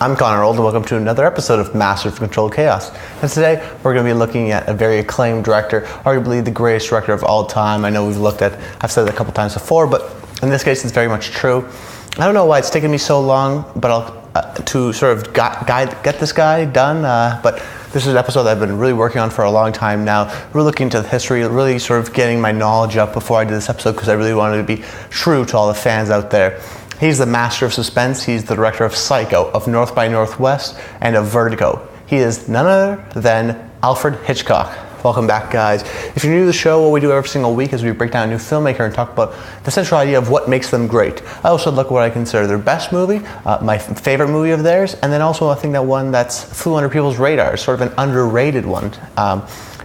I'm Connor Old, and welcome to another episode of Master of Controlled Chaos. And today we're going to be looking at a very acclaimed director, arguably the greatest director of all time. I know I've said it a couple times before, but in this case it's very much true. I don't know why it's taken me so long, but to sort of get this guy done. But this is an episode that I've been really working on for a long time now. Really looking into the history, really sort of getting my knowledge up before I did this episode because I really wanted to be true to all the fans out there. He's the master of suspense. He's the director of Psycho, of North by Northwest, and of Vertigo. He is none other than Alfred Hitchcock. Welcome back, guys. If you're new to the show, what we do every single week is we break down a new filmmaker and talk about the central idea of what makes them great. I also look at what I consider their best movie, my favorite movie of theirs, and then also I think that one that's flew under people's radars, sort of an underrated one.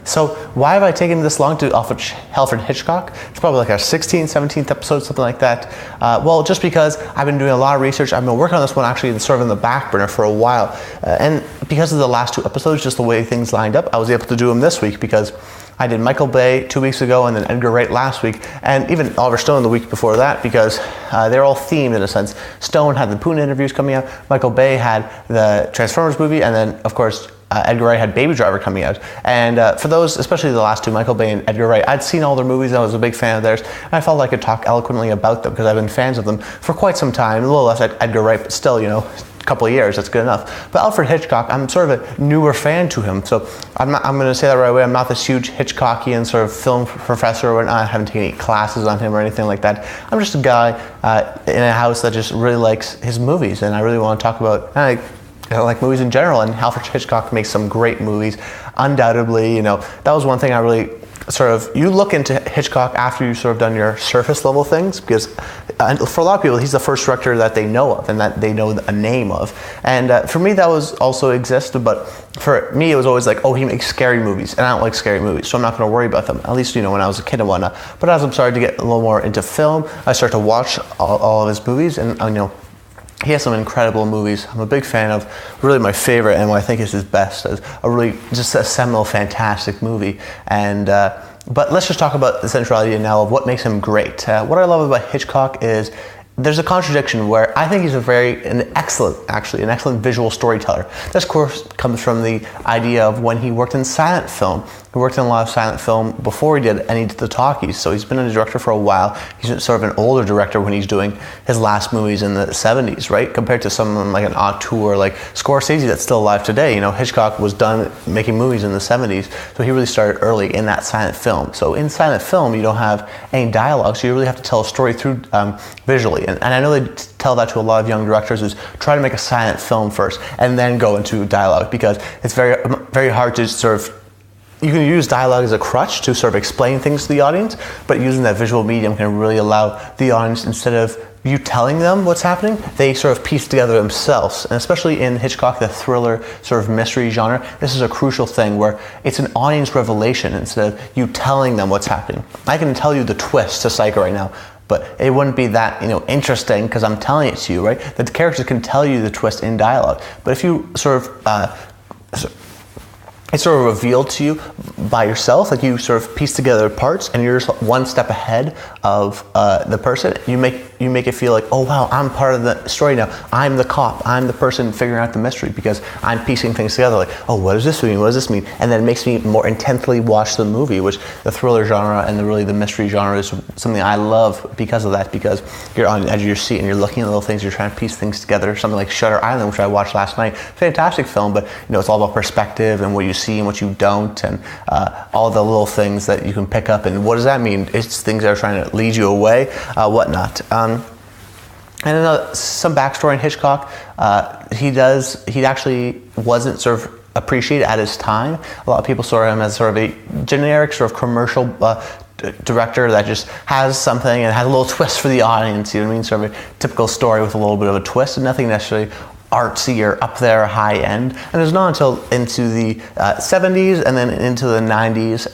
So why have I taken this long to Alfred Hitchcock? It's probably like our 16th, 17th episode, something like that. Well, just because I've been doing a lot of research. I've been working on this one actually sort of in the back burner for a while. And because of the last two episodes, just the way things lined up, I was able to do them this week because I did Michael Bay 2 weeks ago and then Edgar Wright last week, and even Oliver Stone the week before that, because they're all themed in a sense. Stone had the Putin interviews coming out, Michael Bay had the Transformers movie, and then of course Edgar Wright had Baby Driver coming out. And for those, especially the last two, Michael Bay and Edgar Wright, I'd seen all their movies, I was a big fan of theirs, and I felt like I could talk eloquently about them because I've been fans of them for quite some time. A little less Edgar Wright, but still, you know, couple of years, that's good enough. But Alfred Hitchcock, I'm sort of a newer fan to him, so I'm going to say that right away. I'm not this huge Hitchcockian sort of film professor or whatnot. I haven't taken any classes on him or anything like that. I'm just a guy in a house that just really likes his movies, and I really want to talk about I like movies in general, and Alfred Hitchcock makes some great movies, undoubtedly. You know, that was one thing I really you look into Hitchcock after you've sort of done your surface level things, because for a lot of people, he's the first director that they know of and that they know a name of. And for me, that was also existed, but for me, it was always like, oh, he makes scary movies, and I don't like scary movies, so I'm not going to worry about them, at least, you know, when I was a kid and whatnot. But as I'm starting to get a little more into film, I start to watch all of his movies, and you know, he has some incredible movies. I'm a big fan of, really my favorite and what I think is his best, as a really just a seminal, fantastic movie. And but let's just talk about the central idea now of what makes him great. What I love about Hitchcock is there's a contradiction where I think he's an excellent visual storyteller. This, of course, comes from the idea of when he worked in silent film. He worked in a lot of silent film before he did any of the talkies, so he's been a director for a while. He's sort of an older director when he's doing his last movies in the 70s, right? Compared to someone like an auteur like Scorsese that's still alive today. You know, Hitchcock was done making movies in the 70s, so he really started early in that silent film. So in silent film, you don't have any dialogue, so you really have to tell a story through visually. And I know they tell that to a lot of young directors, is try to make a silent film first and then go into dialogue, because it's very, very hard to sort of, you can use dialogue as a crutch to sort of explain things to the audience, but using that visual medium can really allow the audience, instead of you telling them what's happening, they sort of piece together themselves. And especially in Hitchcock, the thriller sort of mystery genre, this is a crucial thing where it's an audience revelation instead of you telling them what's happening. I can tell you the twist to Psycho right now, but it wouldn't be that, you know, interesting because I'm telling it to you, right? The characters can tell you the twist in dialogue. But if you sort of it's sort of revealed to you by yourself, like you sort of piece together parts and you're just one step ahead of the person. You make it feel like, oh wow, I'm part of the story now. I'm the cop. I'm the person figuring out the mystery because I'm piecing things together. Like, oh, what does this mean? What does this mean? And then it makes me more intently watch the movie, which the thriller genre and the mystery genre is something I love because of that, because you're on the edge of your seat and you're looking at little things, you're trying to piece things together. Something like Shutter Island, which I watched last night. Fantastic film, but you know, it's all about perspective and what you see and what you don't, and all the little things that you can pick up, and what does that mean? It's things that are trying to lead you away, whatnot. And then some backstory in Hitchcock. He actually wasn't sort of appreciated at his time. A lot of people saw him as sort of a generic sort of commercial director that just has something and has a little twist for the audience, you know what I mean? Sort of a typical story with a little bit of a twist and nothing necessarily artsy or up there high end. And it's not until into the 70s and then into the 90s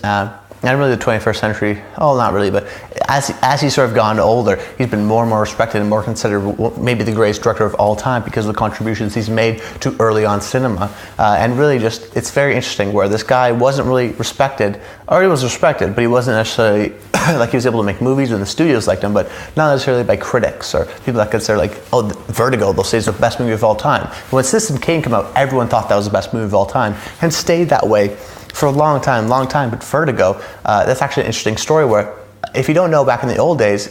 and really the 21st century, oh, not really, but as he's sort of gone older, he's been more and more respected and more considered maybe the greatest director of all time because of the contributions he's made to early on cinema. And really just, it's very interesting where this guy wasn't really respected, or he was respected, but he wasn't necessarily, like he was able to make movies and the studios liked him, but not necessarily by critics or people that consider like, oh, Vertigo, they'll say it's the best movie of all time. When Citizen Kane came out, everyone thought that was the best movie of all time, and stayed that way for a long time. But Vertigo, that's actually an interesting story where, if you don't know, back in the old days,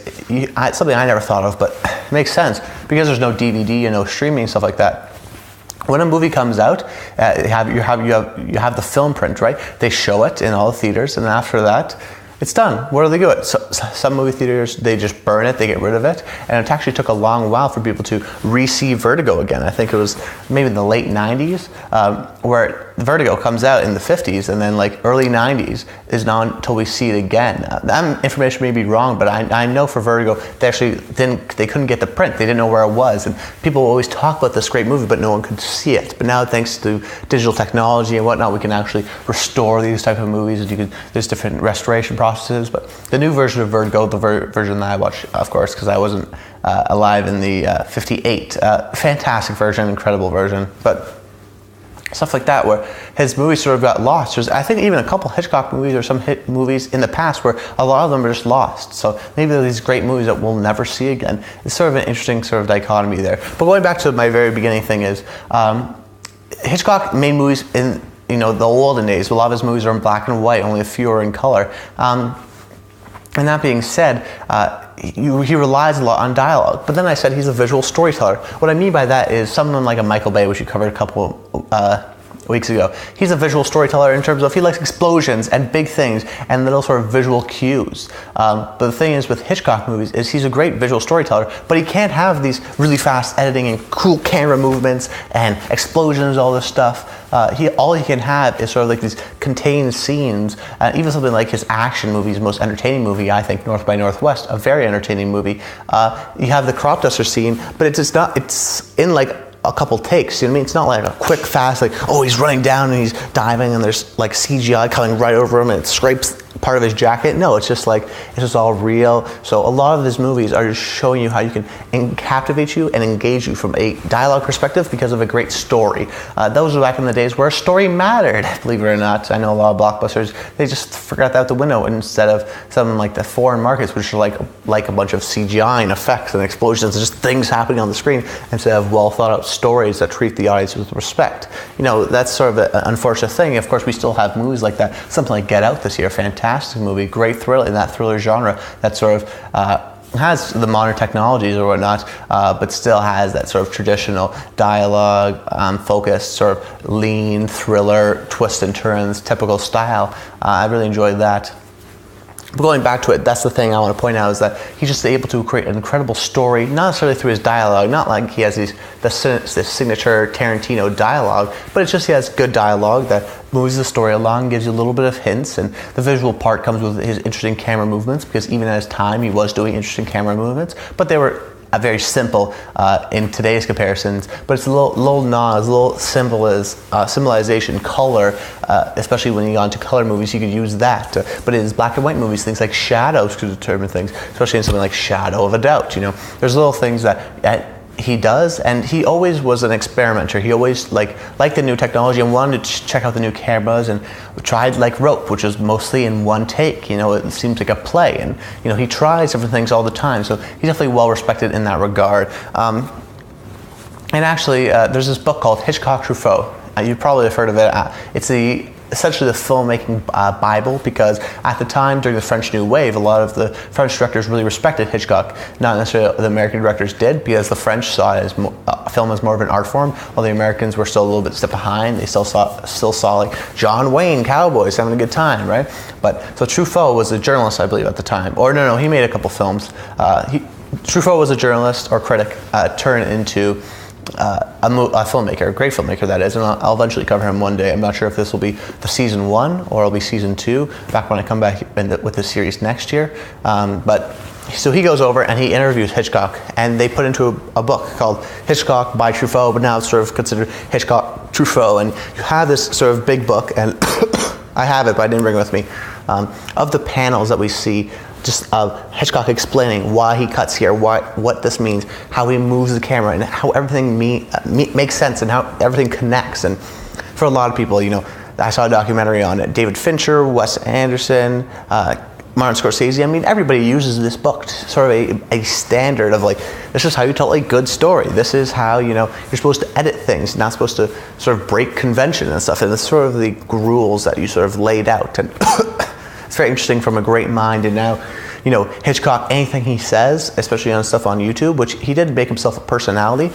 something I never thought of, but it makes sense, because there's no DVD and no streaming and stuff like that. When a movie comes out, you have the film print, right? They show it in all the theaters, and after that, it's done. What do they do it? So, some movie theaters, they just burn it, they get rid of it, and it actually took a long while for people to re-see Vertigo again. I think it was maybe in the late 90s, where Vertigo comes out in the 50s, and then like early 90s is not until we see it again. That information may be wrong, but I know for Vertigo, they couldn't get the print, they didn't know where it was, and people always talk about this great movie, but no one could see it. But now, thanks to digital technology and whatnot, we can actually restore these type of movies, and there's different restoration processes. But the new version of Vertigo, the version that I watched, of course, because I wasn't alive in the 58, fantastic version, incredible version, but stuff like that, where his movies sort of got lost. There's, I think, even a couple Hitchcock movies or some hit movies in the past where a lot of them are just lost. So maybe they're these great movies that we'll never see again. It's sort of an interesting sort of dichotomy there. But going back to my very beginning thing is, Hitchcock made movies in the olden days. A lot of his movies are in black and white, only a few are in color. And that being said, he relies a lot on dialogue. But then I said he's a visual storyteller. What I mean by that is someone like a Michael Bay, which you covered a couple weeks ago. He's a visual storyteller in terms of he likes explosions and big things and little sort of visual cues. But the thing is with Hitchcock movies is he's a great visual storyteller, but he can't have these really fast editing and cool camera movements and explosions, all this stuff. All he can have is sort of like these contained scenes. Even something like his action movies, most entertaining movie, I think, North by Northwest, a very entertaining movie. You have the crop duster scene, but it's in like a couple takes, you know what I mean? It's not like a quick, fast, like, oh, he's running down and he's diving and there's like CGI coming right over him and it scrapes part of his jacket. No, it's just all real. So a lot of his movies are just showing you how you can captivate you and engage you from a dialogue perspective because of a great story. Those were back in the days where a story mattered, believe it or not. I know a lot of blockbusters, they just forgot that out the window instead of something like the foreign markets, which are like a bunch of CGI and effects and explosions and just things happening on the screen instead of well thought out stories that treat the audience with respect. That's sort of an unfortunate thing. Of course, we still have movies like that. Something like Get Out this year, fantastic movie, great thrill in that thriller genre that sort of has the modern technologies or whatnot, but still has that sort of traditional dialogue, focused, sort of lean thriller, twists and turns, typical style. I really enjoyed that. But going back to it, that's the thing I want to point out is that he's just able to create an incredible story, not necessarily through his dialogue, not like he has this signature Tarantino dialogue, but it's just he has good dialogue that moves the story along, gives you a little bit of hints, and the visual part comes with his interesting camera movements, because even at his time he was doing interesting camera movements, but they were very simple in today's comparisons, but it's a little nods, a little symbolization, color, especially when you go into color movies, you could use that. But in black and white movies, things like shadows could determine things, especially in something like Shadow of a Doubt. There's little things that he does, and he always was an experimenter. He always liked the new technology and wanted to check out the new cameras, and tried like Rope, which is mostly in one take. It seems like a play, and he tries different things all the time. So he's definitely well respected in that regard. And actually, there's this book called Hitchcock Truffaut. You probably have heard of it. It's essentially the filmmaking Bible, because at the time during the French New Wave, a lot of the French directors really respected Hitchcock. Not necessarily the American directors did, because the French saw it as film as more of an art form, while the Americans were still a little bit step behind. They still saw like John Wayne, cowboys having a good time, right? But so Truffaut was a journalist, I believe, at the time. Or no, he made a couple films. Truffaut was a journalist or critic turned into a filmmaker, a great filmmaker that is, and I'll eventually cover him one day. I'm not sure if this will be the season 1 or it'll be season 2, back when I come back with the series next year. But so he goes over and he interviews Hitchcock, and they put into a book called Hitchcock by Truffaut, but now it's sort of considered Hitchcock Truffaut, and you have this sort of big book, and I have it, but I didn't bring it with me, of the panels that we see, just Hitchcock explaining why he cuts here, what this means, how he moves the camera, and how everything makes sense, and how everything connects. And for a lot of people, I saw a documentary on it. David Fincher, Wes Anderson, Martin Scorsese. I mean, everybody uses this book, sort of a standard of like, this is how you tell a good story. This is how, you know, you're supposed to edit things, not supposed to sort of break convention and stuff. And it's sort of the rules that you sort of laid out. And it's very interesting from a great mind. And now, you know, Hitchcock, anything he says, especially on stuff on YouTube, which he did make himself a personality,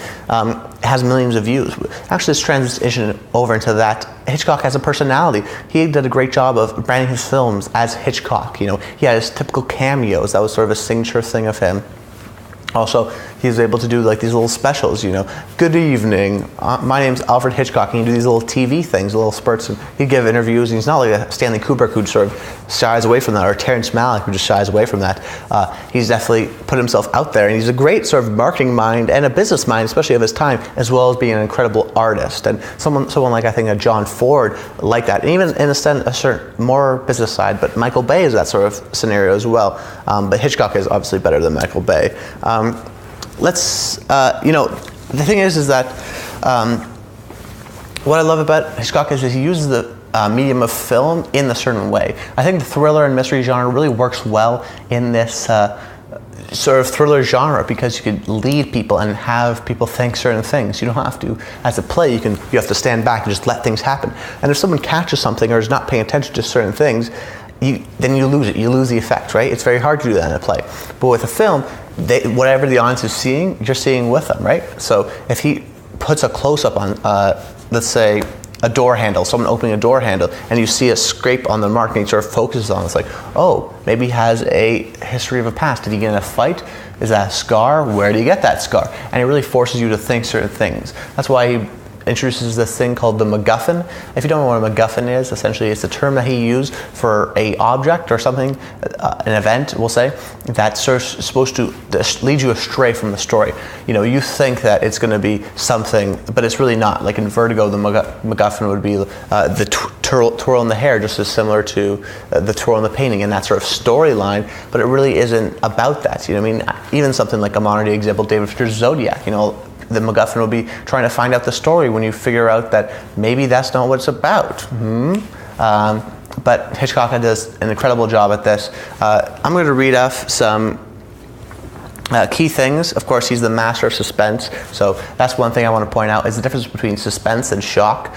has millions of views. Actually, this transition over into that, Hitchcock has a personality. He did a great job of branding his films as Hitchcock. You know, he had his typical cameos. That was sort of a signature thing of him. Also, he was able to do like these little specials, you know, good evening, my name's Alfred Hitchcock, and he'd do these little TV things, little spurts, and he'd give interviews, and he's not like a Stanley Kubrick who sort of shies away from that, or Terrence Malick who just shies away from that. He's definitely put himself out there, and he's a great sort of marketing mind and a business mind, especially of his time, as well as being an incredible artist. And someone like, I think, a John Ford like that, and even in a certain more business side, but Michael Bay is that sort of scenario as well. But Hitchcock is obviously better than Michael Bay. You know, the thing is that what I love about Hitchcock is he uses the medium of film in a certain way. I think the thriller and mystery genre really works well in this sort of thriller genre, because you could lead people and have people think certain things. You don't have to, as a play, you have to stand back and just let things happen. And if someone catches something or is not paying attention to certain things, then you lose it. You lose the effect, right? It's very hard to do that in a play. But with a film, whatever the audience is seeing, you're seeing with them, right? So if he puts a close-up on, let's say, a door handle, someone opening a door handle, and you see a scrape on the mark, and he sort of focuses on it, it's like, oh, maybe he has a history of a past. Did he get in a fight? Is that a scar? Where did he get that scar? And it really forces you to think certain things. That's why he introduces this thing called the MacGuffin. If you don't know what a MacGuffin is, essentially it's a term that he used for a object or something, an event, we'll say, that's sort of supposed to lead you astray from the story. You know, you think that it's going to be something, but it's really not. Like in Vertigo, the MacGuffin would be the twirl in the hair, just as similar to the twirl in the painting, and that sort of storyline, but it really isn't about that. You know what I mean? Even something like a modern day example, David Fincher's Zodiac, you know, the MacGuffin will be trying to find out the story when you figure out that maybe that's not what it's about. But Hitchcock does an incredible job at this. I'm going to read off some key things. Of course, he's the master of suspense, so that's one thing I want to point out is the difference between suspense and shock.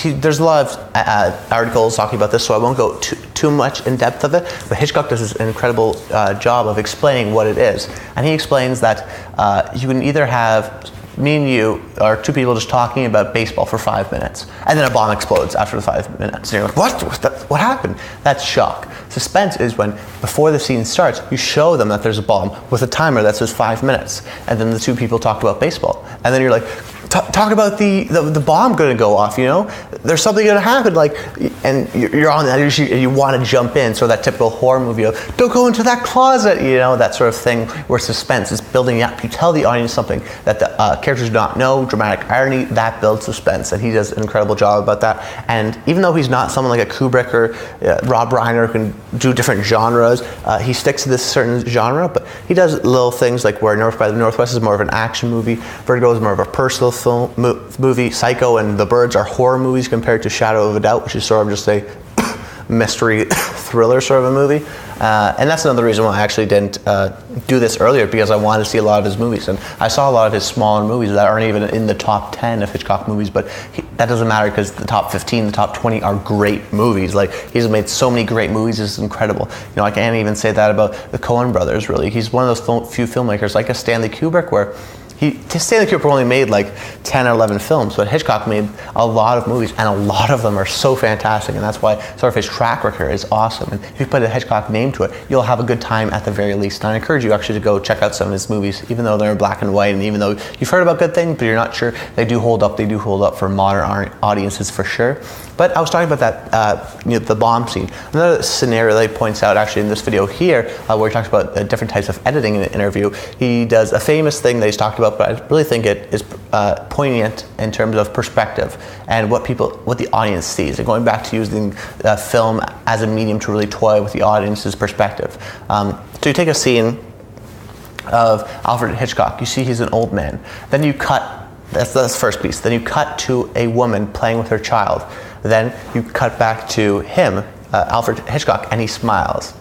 There's a lot of articles talking about this, so I won't go too much in depth of it, but Hitchcock does an incredible job of explaining what it is. And he explains that you can either have me and you are two people just talking about baseball for 5 minutes, and then a bomb explodes after the 5 minutes. And you're like, what happened? That's shock. Suspense is when, before the scene starts, you show them that there's a bomb with a timer that says 5 minutes, and then the two people talk about baseball. And then you're like, talk about the bomb going to go off, you know? There's something going to happen, like, and you're on that, and you want to jump in, so that typical horror movie of, don't go into that closet, you know, that sort of thing, where suspense is building up. You tell the audience something that the characters do not know, dramatic irony, that builds suspense, and he does an incredible job about that. And even though he's not someone like a Kubrick or Rob Reiner who can do different genres, he sticks to this certain genre, but he does little things like where North by the Northwest is more of an action movie, Vertigo is more of a personal film movie, Psycho and The Birds are horror movies compared to Shadow of a Doubt, which is sort of just a mystery thriller sort of a movie. And that's another reason why I actually didn't do this earlier, because I wanted to see a lot of his movies. And I saw a lot of his smaller movies that aren't even in the top 10 of Hitchcock movies, but that doesn't matter because the top 15, the top 20 are great movies. Like, he's made so many great movies, it's incredible. You know, I can't even say that about the Coen brothers, really. He's one of those few filmmakers, like a Stanley Kubrick, where Stanley Kubrick only made like 10 or 11 films, but Hitchcock made a lot of movies, and a lot of them are so fantastic, and that's why sort of his track record is awesome. And if you put a Hitchcock name to it, you'll have a good time at the very least. And I encourage you actually to go check out some of his movies, even though they're in black and white, and even though you've heard about good things, but you're not sure, they do hold up for modern audiences for sure. But I was talking about that, the bomb scene. Another scenario that he points out actually in this video here, where he talks about different types of editing in an interview. He does a famous thing that he's talked about, but I really think it is poignant in terms of perspective and what the audience sees. And going back to using film as a medium to really toy with the audience's perspective. So you take a scene of Alfred Hitchcock. You see he's an old man. Then you cut, that's the first piece. Then you cut to a woman playing with her child. Then you cut back to him, Alfred Hitchcock, and he smiles.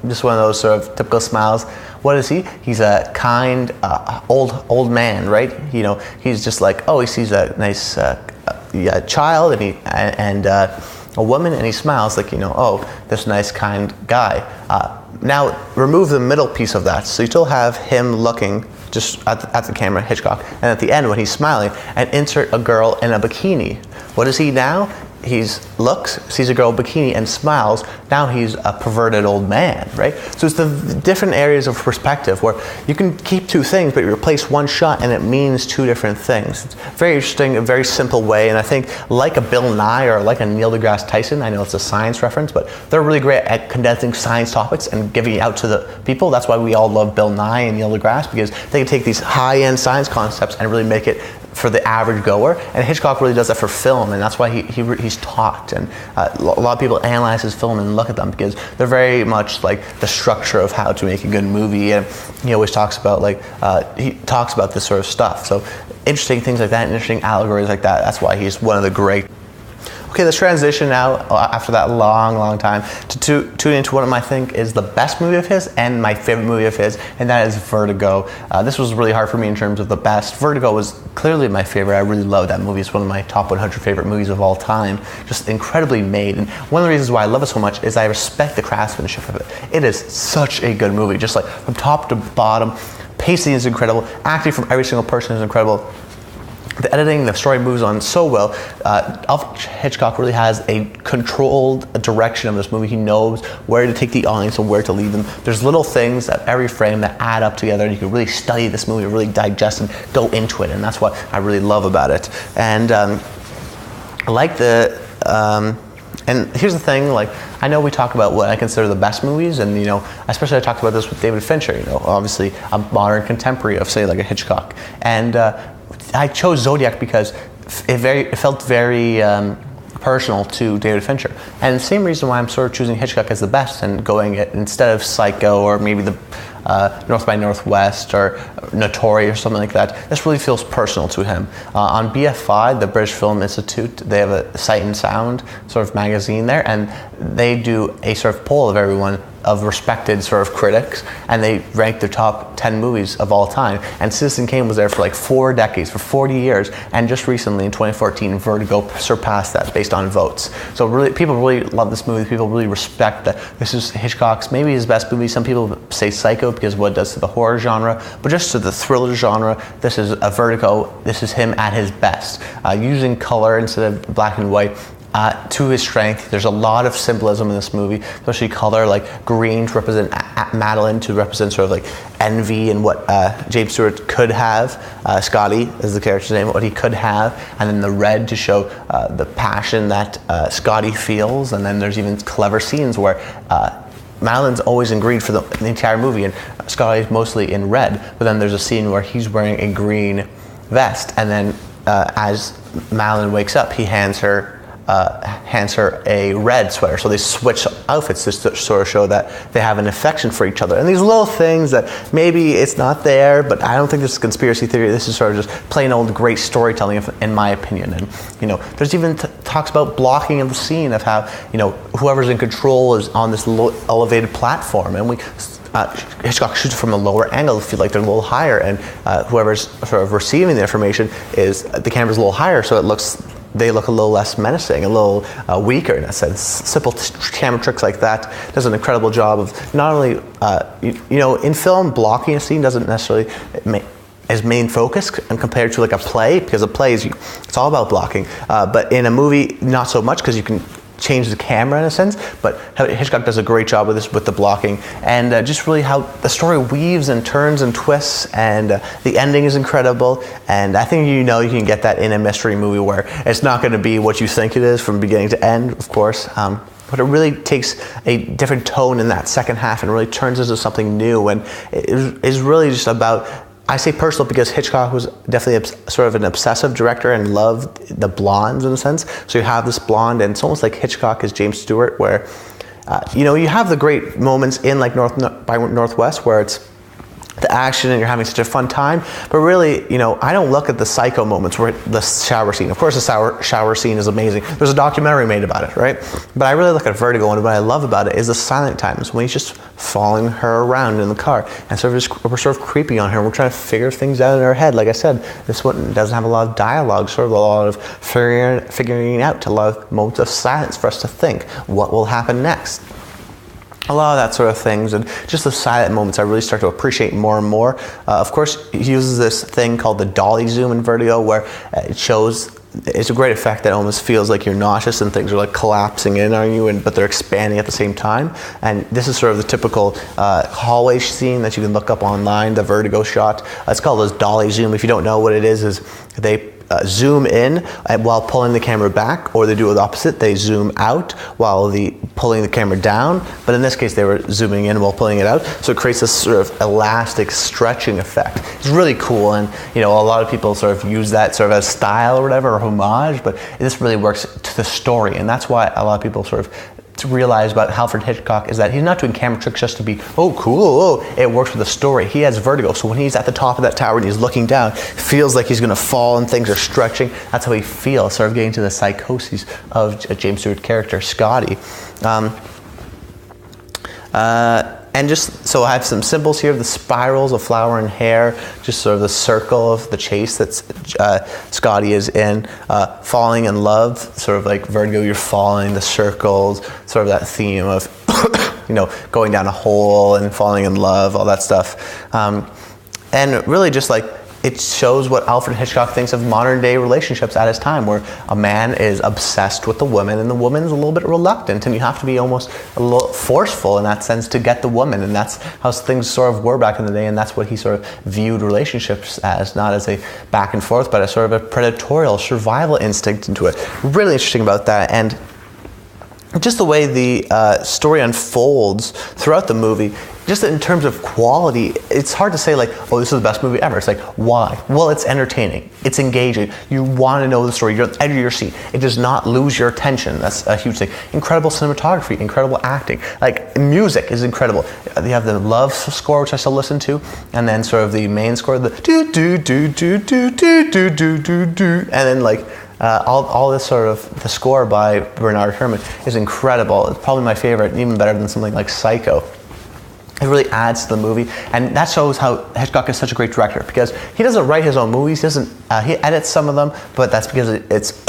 just one of those sort of typical smiles. What is he? He's a kind old man, right? You know, he's just like, oh, he sees a nice child and a woman, and he smiles like, you know, oh, this nice kind guy. Now remove the middle piece of that, so you still have him looking just at the camera, Hitchcock, and at the end when he's smiling, and insert a girl in a bikini. What is he now? Looks, sees a girl in a bikini and smiles. Now he's a perverted old man, right? So it's the different areas of perspective where you can keep two things, but you replace one shot and it means two different things. It's very interesting, a very simple way, and I think like a Bill Nye or like a Neil deGrasse Tyson, I know it's a science reference, but they're really great at condensing science topics and giving it out to the people. That's why we all love Bill Nye and Neil deGrasse, because they can take these high-end science concepts and really make it for the average goer, and Hitchcock really does that for film, and that's why he's taught, and a lot of people analyze his film and look at them because they're very much like the structure of how to make a good movie, and he always talks about he talks about this sort of stuff. So interesting things like that, and interesting allegories like that. That's why he's one of the great. Okay, let's transition now, after that long time, to tune into what I think is the best movie of his and my favorite movie of his, and that is Vertigo. This was really hard for me in terms of the best. Vertigo was clearly my favorite. I really love that movie. It's one of my top 100 favorite movies of all time. Just incredibly made. And one of the reasons why I love it so much is I respect the craftsmanship of it. It is such a good movie, just like from top to bottom. Pacing is incredible. Acting from every single person is incredible. The editing, the story moves on so well. Alfred Hitchcock really has a controlled direction of this movie. He knows where to take the audience and where to lead them. There's little things at every frame that add up together, and you can really study this movie, really digest and go into it, and that's what I really love about it. And I like and here's the thing, like, I know we talk about what I consider the best movies, and, you know, especially I talked about this with David Fincher, you know, obviously a modern contemporary of, say, like a Hitchcock. And I chose Zodiac because it felt very personal to David Fincher. And the same reason why I'm sort of choosing Hitchcock as the best and going it instead of Psycho or maybe the North by Northwest or Notorious or something like that. This really feels personal to him. On BFI, the British Film Institute, they have a Sight and Sound sort of magazine there, and they do a sort of poll of everyone, of respected sort of critics, and they rank their top 10 movies of all time. And Citizen Kane was there for like 4 decades, for 40 years, and just recently in 2014, Vertigo surpassed that based on votes. So really, people really love this movie. People really respect that this is Hitchcock's maybe his best movie. Some people say Psycho because of what it does to the horror genre, but just to the thriller genre, this is a Vertigo. This is him at his best, using color instead of black and white. To his strength. There's a lot of symbolism in this movie, especially color, like green to represent Madeline, to represent sort of like envy and what James Stewart could have. Scotty is the character's name, what he could have, and then the red to show the passion that Scotty feels. And then there's even clever scenes where Madeline's always in green for the entire movie, and Scotty's mostly in red. But then there's a scene where he's wearing a green vest, and then as Madeline wakes up, he hands her a red sweater. So they switch outfits to sort of show that they have an affection for each other. And these little things that maybe it's not there, but I don't think this is conspiracy theory. This is sort of just plain old great storytelling, in my opinion. And, you know, there's even talks about blocking of the scene, of how, you know, whoever's in control is on this elevated platform, and Hitchcock shoots from a lower angle to feel like they're a little higher, and whoever's sort of receiving the information is the camera's a little higher, so they look a little less menacing, a little weaker in a sense. Simple camera tricks like that does an incredible job of not only, you know, in film, blocking a scene doesn't necessarily is main focus and compared to like a play, because a play is, it's all about blocking. But in a movie, not so much, because you can change the camera in a sense, but Hitchcock does a great job with this, with the blocking, and just really how the story weaves and turns and twists, and the ending is incredible. And I think, you know, you can get that in a mystery movie where it's not going to be what you think it is from beginning to end, of course, but it really takes a different tone in that second half and really turns into something new, and it is really just about, I say personal because Hitchcock was definitely sort of an obsessive director and loved the blondes in a sense. So you have this blonde, and it's almost like Hitchcock is James Stewart, where, you know, you have the great moments in like North by Northwest where it's the action and you're having such a fun time. But really, you know, I don't look at the Psycho moments where the shower scene. Of course, the shower scene is amazing. There's a documentary made about it, right? But I really look at Vertigo, and what I love about it is the silent times when he's just following her around in the car and we're sort of creeping on her. We're trying to figure things out in our head. Like I said, this one doesn't have a lot of dialogue, sort of a lot of figuring out, a lot of moments of silence for us to think what will happen next. A lot of that sort of things, and just the silent moments I really start to appreciate more and more. Of course, he uses this thing called the dolly zoom in Vertigo, where it shows, it's a great effect that almost feels like you're nauseous and things are like collapsing in on you, but they're expanding at the same time. And this is sort of the typical hallway scene that you can look up online, the Vertigo shot. It's called a dolly zoom. If you don't know what it is they zoom in while pulling the camera back, or they do the opposite. They zoom out while pulling the camera down. But in this case, they were zooming in while pulling it out. So it creates this sort of elastic stretching effect. It's really cool, and you know, a lot of people sort of use that sort of as style or whatever, or homage. But this really works to the story, and that's why a lot of people sort of to realize about Alfred Hitchcock is that he's not doing camera tricks just to be, oh, cool, oh. It works with the story. He has vertigo, so when he's at the top of that tower and he's looking down, feels like he's going to fall and things are stretching. That's how he feels, sort of getting to the psychoses of James Stewart's character, Scotty. And just, so I have some symbols here, the spirals of flower and hair, just sort of the circle of the chase that Scotty is in, falling in love, sort of like Vertigo, you're falling, the circles, sort of that theme of, you know, going down a hole and falling in love, all that stuff. And really just like, it shows what Alfred Hitchcock thinks of modern day relationships at his time, where a man is obsessed with the woman and the woman's a little bit reluctant, and you have to be almost a little forceful in that sense to get the woman, and that's how things sort of were back in the day, and that's what he sort of viewed relationships as, not as a back and forth, but as sort of a predatorial survival instinct into it. Really interesting about that, and just the way the story unfolds throughout the movie, just in terms of quality, it's hard to say like, oh, this is the best movie ever. It's like, why? Well, it's entertaining. It's engaging. You want to know the story. You're at the edge of your seat. It does not lose your attention. That's a huge thing. Incredible cinematography, incredible acting. Like, music is incredible. You have the love score, which I still listen to, and then sort of the main score, the do do do do do do do do do do, and then like, all this sort of, the score by Bernard Herrmann is incredible. It's probably my favorite, even better than something like Psycho. It really adds to the movie, and that shows how Hitchcock is such a great director, because he doesn't write his own movies. He doesn't. He edits some of them, but that's because it's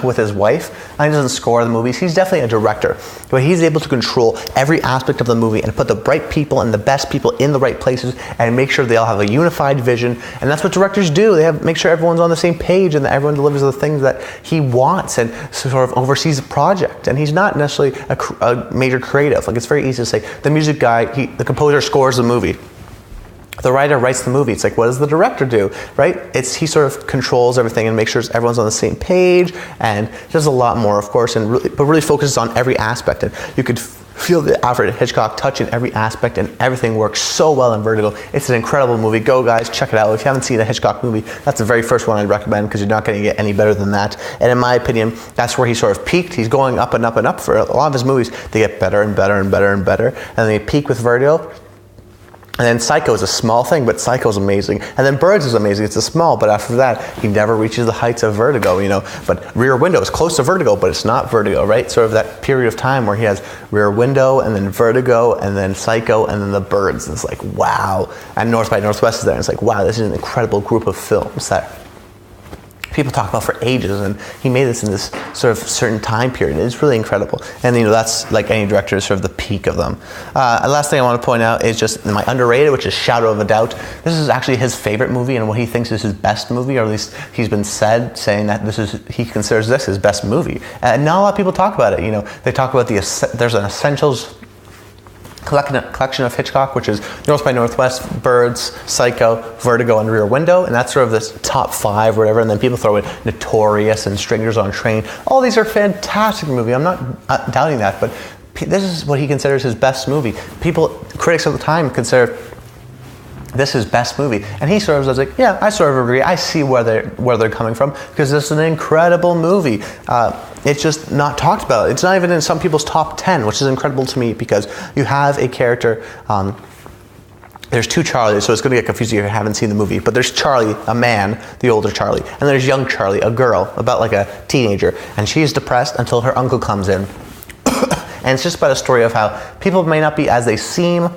with his wife, and he doesn't score the movies. He's definitely a director, but he's able to control every aspect of the movie and put the right people and the best people in the right places and make sure they all have a unified vision. And that's what directors do. They make sure everyone's on the same page and that everyone delivers the things that he wants and sort of oversees the project. And he's not necessarily a major creative. Like, it's very easy to say the music guy, the composer scores the movie. The writer writes the movie. It's like, what does the director do, right? He sort of controls everything and makes sure everyone's on the same page, and does a lot more, of course, but really focuses on every aspect. And you could feel the Alfred Hitchcock touch in every aspect, and everything works so well in Vertigo. It's an incredible movie. Go, guys, check it out. If you haven't seen a Hitchcock movie, that's the very first one I'd recommend, because you're not going to get any better than that. And in my opinion, that's where he sort of peaked. He's going up and up and up. For a lot of his movies, they get better and better and better and better, and they peak with Vertigo. And then Psycho is a small thing, but Psycho's amazing. And then Birds is amazing. It's a small, but after that, he never reaches the heights of Vertigo, you know. But Rear Window is close to Vertigo, but it's not Vertigo, right? Sort of that period of time where he has Rear Window, and then Vertigo, and then Psycho, and then The Birds. And it's like, wow. And North by Northwest is there. And it's like, wow, this is an incredible group of films that people talk about for ages, and he made this in this sort of certain time period. It's really incredible, and you know, that's like any director, is sort of the peak of them. Last thing I want to point out is just my underrated, which is Shadow of a Doubt. This is actually his favorite movie and what he thinks is his best movie, or at least he's been saying that he considers this his best movie. And not a lot of people talk about it. You know, they talk about there's an Essentials collection of Hitchcock, which is North by Northwest, Birds, Psycho, Vertigo, and Rear Window, and that's sort of this top 5 or whatever, and then people throw in Notorious and Strangers on a Train. All these are fantastic movies. I'm not doubting that, but this is what he considers his best movie. Critics of the time consider this is best movie, and he sort of was like, yeah, I sort of agree. I see where they're coming from, because this is an incredible movie. It's just not talked about. It's not even in some people's top 10, which is incredible to me, because you have a character there's two Charlies, so it's going to get confusing if you haven't seen the movie. But there's Charlie, a man, the older Charlie, and there's young Charlie, a girl, about like a teenager, and she's depressed until her uncle comes in. And it's just about a story of how people may not be as they seem.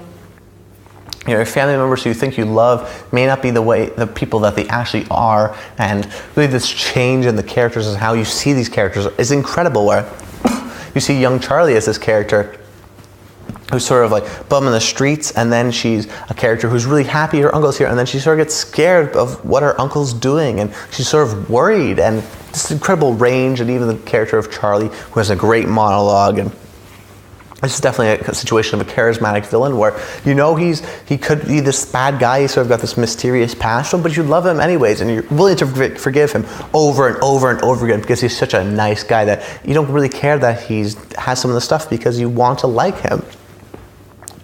Your family members who you think you love may not be the people that they actually are, and really this change in the characters and how you see these characters is incredible, where you see young Charlie as this character who's sort of like bum in the streets, and then she's a character who's really happy her uncle's here, and then she sort of gets scared of what her uncle's doing, and she's sort of worried, and this incredible range, and even the character of Charlie, who has a great monologue. And this is definitely a situation of a charismatic villain where you know he could be this bad guy, he's sort of got this mysterious past to him, but you love him anyways, and you're willing to forgive him over and over and over again because he's such a nice guy that you don't really care that he has some of the stuff because you want to like him.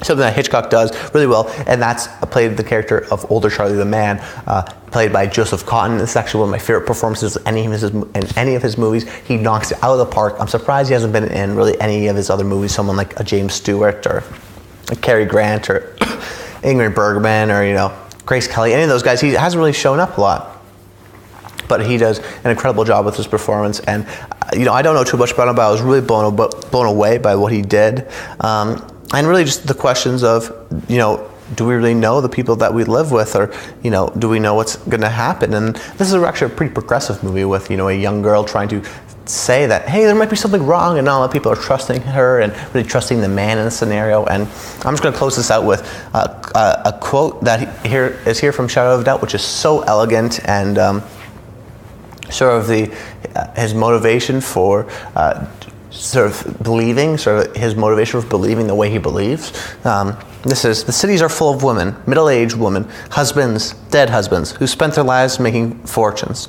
Something that Hitchcock does really well, and that's played the character of older Charlie the man, played by Joseph Cotton. This is actually one of my favorite performances in any of his movies. He knocks it out of the park. I'm surprised he hasn't been in really any of his other movies, someone like a James Stewart or a Cary Grant or Ingrid Bergman or Grace Kelly, any of those guys. He hasn't really shown up a lot. But he does an incredible job with his performance, and I don't know too much about him, but I was really blown away by what he did. And really just the questions of, do we really know the people that we live with, or, do we know what's going to happen? And this is actually a pretty progressive movie with, a young girl trying to say that, hey, there might be something wrong, and not a lot of people are trusting her and really trusting the man in the scenario. And I'm just going to close this out with a quote that is here from Shadow of Doubt, which is so elegant, and sort of his motivation for his motivation for believing the way he believes. This is, the cities are full of women, middle-aged women, husbands, dead husbands, who spent their lives making fortunes.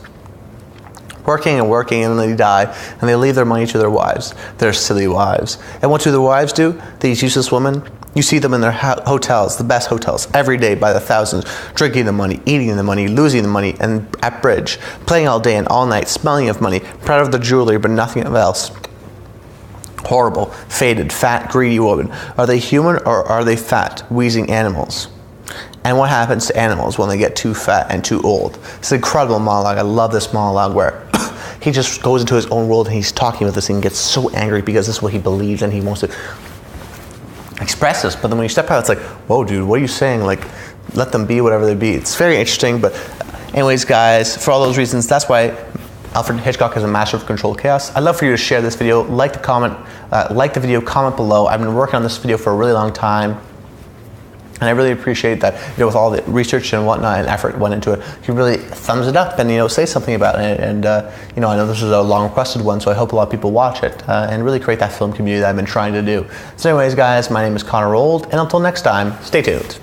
Working and working, and then they die, and they leave their money to their wives, their silly wives. And what do the wives do? These useless women, you see them in their hotels, the best hotels, every day by the thousands, drinking the money, eating the money, losing the money, and at bridge, playing all day and all night, smelling of money, proud of the jewelry, but nothing else. Horrible, faded, fat, greedy woman. Are they human or are they fat, wheezing animals? And what happens to animals when they get too fat and too old? It's an incredible monologue. I love this monologue where he just goes into his own world and he's talking about this and gets so angry because this is what he believes and he wants to express this. But then when you step out, it's like, whoa, dude, what are you saying? Like, let them be whatever they be. It's very interesting. But anyways, guys, for all those reasons, that's why Alfred Hitchcock is a master of controlled chaos. I'd love for you to share this video, like the video, comment below. I've been working on this video for a really long time, and I really appreciate that, with all the research and whatnot and effort went into it, you really thumbs it up and, say something about it. And, I know this is a long requested one, so I hope a lot of people watch it and really create that film community that I've been trying to do. So anyways, guys, my name is Connor Old, and until next time, stay tuned.